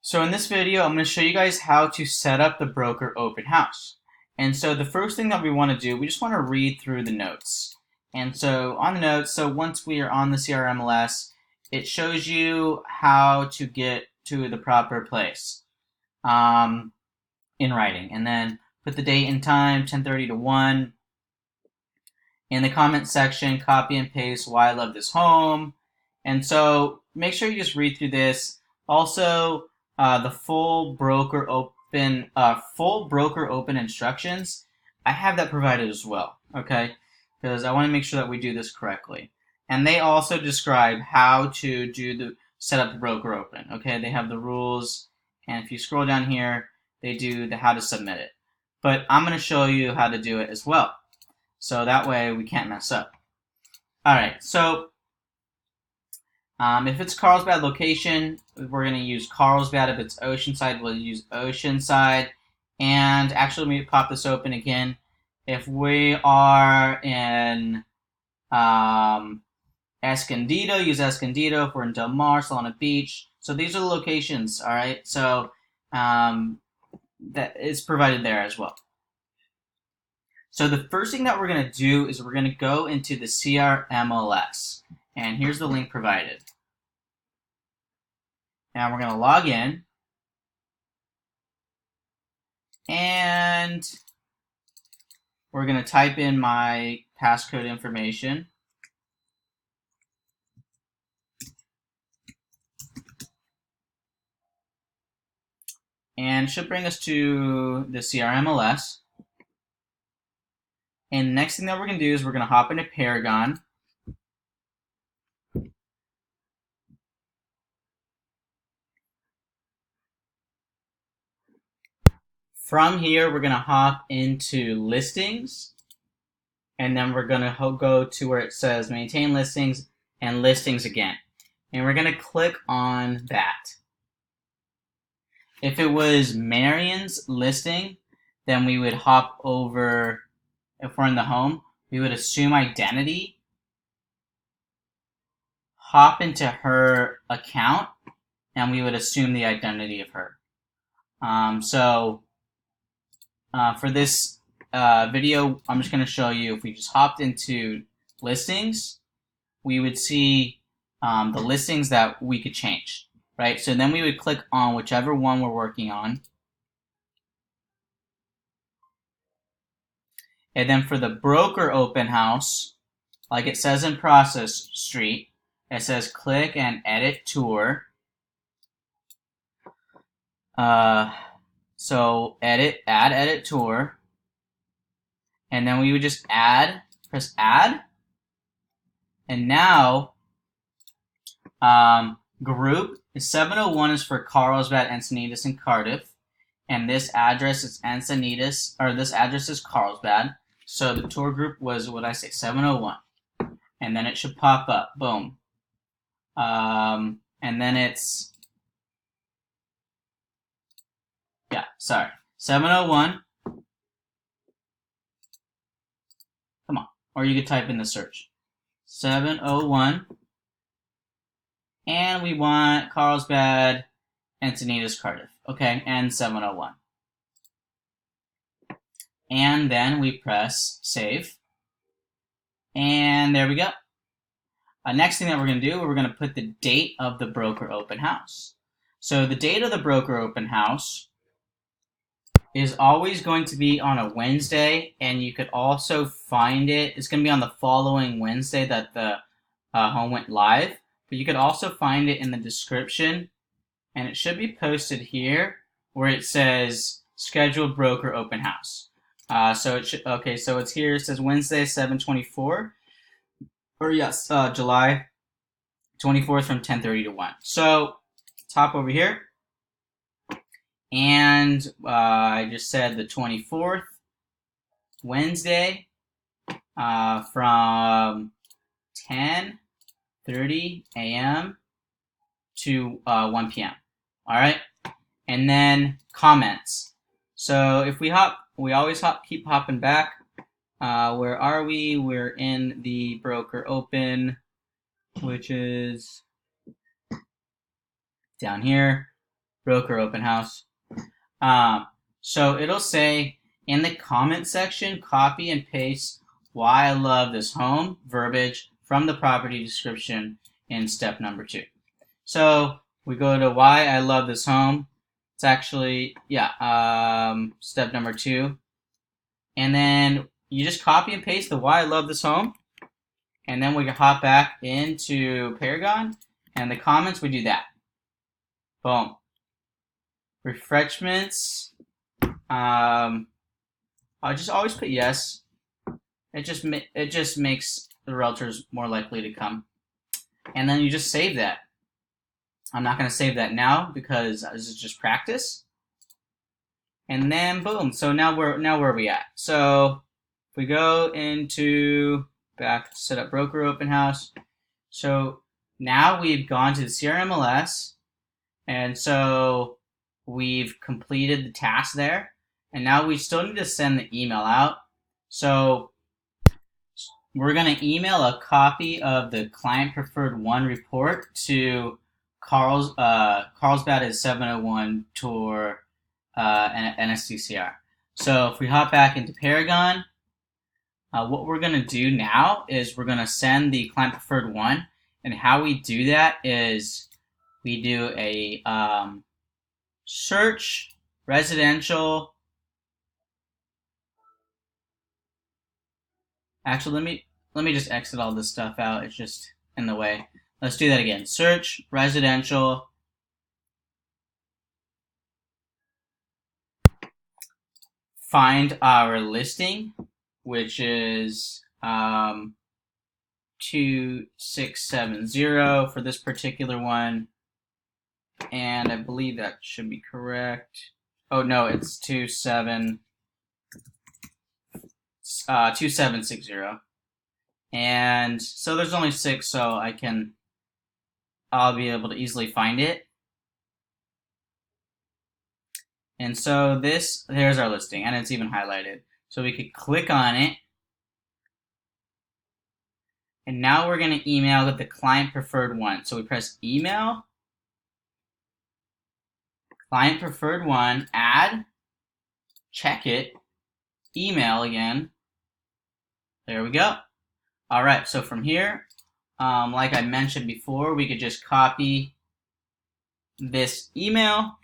So in this video, I'm going to show you guys how to set up the broker open house. And so the first thing that we want to do, we just want to read through the notes. And so on the notes, so once we are on the CRMLS, it shows you how to get to the proper place in writing. And then put the date and time, 10:30 to 1. In the comment section, copy and paste why I love this home. And so make sure you just read through this. Also, the full broker open instructions, I have that provided as well, okay? Because I want to make sure that we do this correctly. And they also describe how to set up the broker open, okay? They have the rules, and if you scroll down here, they do the how to submit it. But I'm going to show you how to do it as well. So that way we can't mess up. All right, so if it's Carlsbad location, we're going to use Carlsbad. If it's Oceanside, we'll use Oceanside. And actually, let me pop this open again. If we are in Escondido, use Escondido. If we're in Del Mar, Solana Beach. So these are the locations, all right? So that is provided there as well. So the first thing that we're going to do is we're going to go into the CRMLS. And here's the link provided. Now we're going to log in. And we're going to type in my passcode information. And it should bring us to the CRMLS. And the next thing that we're going to do is we're going to hop into Paragon. From here, we're going to hop into Listings. And then we're going to go to where it says Maintain Listings and Listings again. And we're going to click on that. If it was Marion's listing, then we would hop over, if we're in the home, we would assume identity, hop into her account, and we would assume the identity of her. For this video, I'm just going to show you if we just hopped into listings, we would see the listings that we could change, right? So then we would click on whichever one we're working on. And then for the broker open house, like it says in Process Street, it says click and edit tour. So add edit tour. And then we would just press add. And now group 701 is for Carlsbad, Encinitas, and Cardiff. And this address is Encinitas, or this address is Carlsbad. So the tour group was, what I say, 701. And then it should pop up. Boom. And then it's, 701. Come on. Or you could type in the search. 701. And we want Carlsbad, Encinitas, Cardiff. Okay, and 701. And then we press save. And there we go. Next thing that we're going to do, we're going to put the date of the broker open house. So the date of the broker open house is always going to be on a Wednesday, and you could also find it. It's going to be on the following Wednesday that the home went live. But you could also find it in the description, and it should be posted here where it says scheduled broker open house. So it should, okay, so it's here. It says Wednesday, 7/24, or yes, July 24th from 10:30 to 1. So top over here, and I just said the 24th, Wednesday, from 10:30 a.m. to 1 p.m. All right, and then comments. So if we always keep hopping back. Where are we? We're in the broker open, which is down here. broker open house. So it'll say in the comment section, copy and paste why I love this home verbiage from the property description in step number 2. So we go to why I love this home. It's actually, step number 2. And then you just copy and paste the why I love this home. And then we can hop back into Paragon. And the comments, we do that. Boom. Refreshments. I'll just always put yes. It just makes the realtors more likely to come. And then you just save that. I'm not going to save that now because this is just practice. And then boom. So now where are we at? So if we go into back to set up broker open house. So now we've gone to the CRMLS, and so we've completed the task there. And now we still need to send the email out. So we're going to email a copy of the client preferred 1 report to Carlsbad is 701 tour NSCCR. So if we hop back into Paragon, what we're going to do now is we're going to send the client preferred 1. And how we do that is we do a search residential. Actually, let me just exit all this stuff out. It's just in the way. Let's do that again. Search residential. Find our listing, which is 2670 for this particular one. And I believe that should be correct. Oh no, it's 2760. And so there's only 6, so I'll be able to easily find it. And so there's our listing, and it's even highlighted. So we could click on it. And now we're going to email with the client preferred 1. So we press email, client preferred 1, add, check it, email again. There we go. All right, so from here, like I mentioned before, we could just copy this email.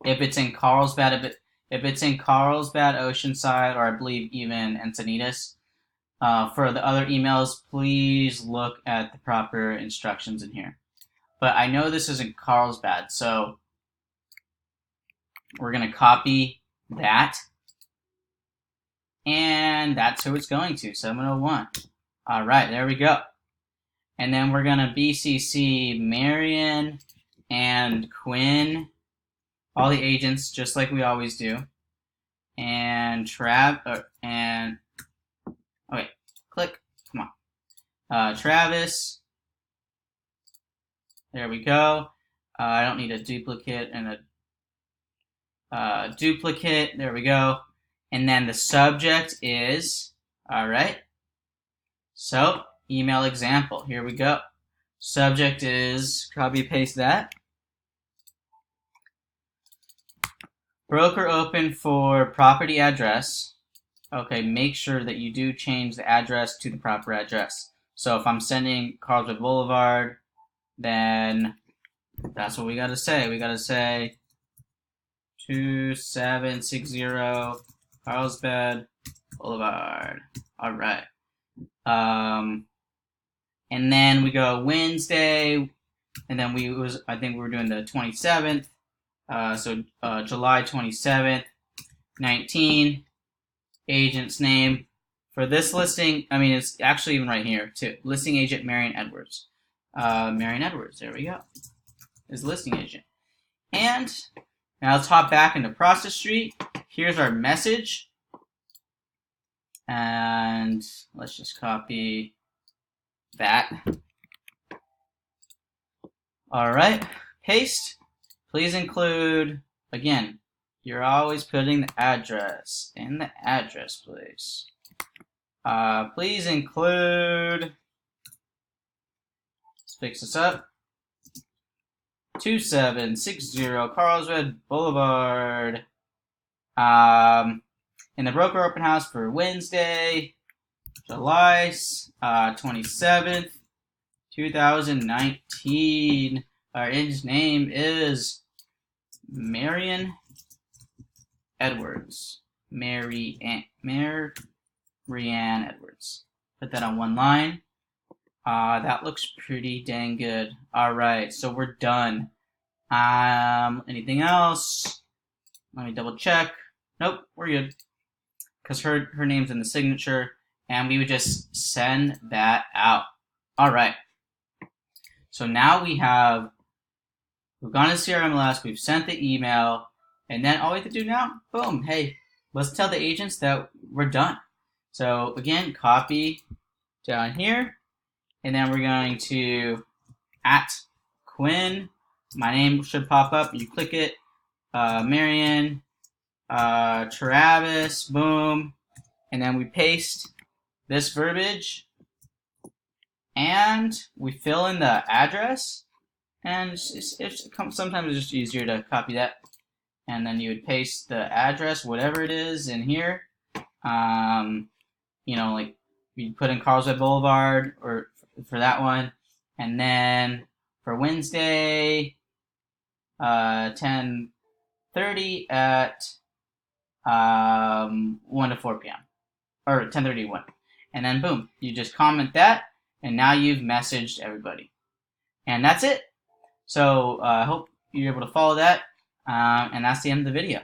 If it's in Carlsbad, if it's in Carlsbad, Oceanside, or I believe even Encinitas. For the other emails, please look at the proper instructions in here. But I know this isn't Carlsbad, so we're going to copy that. And that's who it's going to, 701. All right, there we go. And then we're going to BCC Marion and Quinn, all the agents, just like we always do. And okay, click, come on. Travis, there we go. I don't need a duplicate and a duplicate, there we go. And then the subject is, all right. So, email example, here we go. Subject is, copy paste that. Broker open for property address. Okay, make sure that you do change the address to the proper address. So if I'm sending Carlsbad Boulevard, then that's what we got to say. We got to say 2760 Carlsbad Boulevard. All right. And then we go Wednesday, and then I think we were doing the 27th. So July 27th, 19. Agent's name. For this listing, I mean, it's actually even right here, too. Listing agent, Marion Edwards. Marion Edwards, there we go. Is listing agent. And now let's hop back into Process Street. Here's our message. And let's just copy that. All right, paste. Please include, again, you're always putting the address in the address place. Please include, let's fix this up. 2760 Carlsbad Boulevard. In the broker open house for Wednesday, July 27th, 2019. Our agent's name is Marianne Edwards. Marianne Edwards. Put that on one line. That looks pretty dang good. All right, so we're done. Anything else? Let me double check. Nope, we're good. Because her name's in the signature, and we would just send that out. All right. So now we've gone to CRMLS, we've sent the email, and then all we have to do now, boom, hey, let's tell the agents that we're done. So again, copy down here, and then we're going to @Quinn. My name should pop up. You click it. Marianne, Travis, boom, and then we paste this verbiage, and we fill in the address. And sometimes it's just easier to copy that, and then you would paste the address, whatever it is, in here. Like you put in Carlsbad Boulevard or for that one, and then for Wednesday, 10:30 at 1 to 4 p.m. or 10:30 to 1, and then boom, you just comment that, and now you've messaged everybody, and that's it. So I hope you're able to follow that, and that's the end of the video.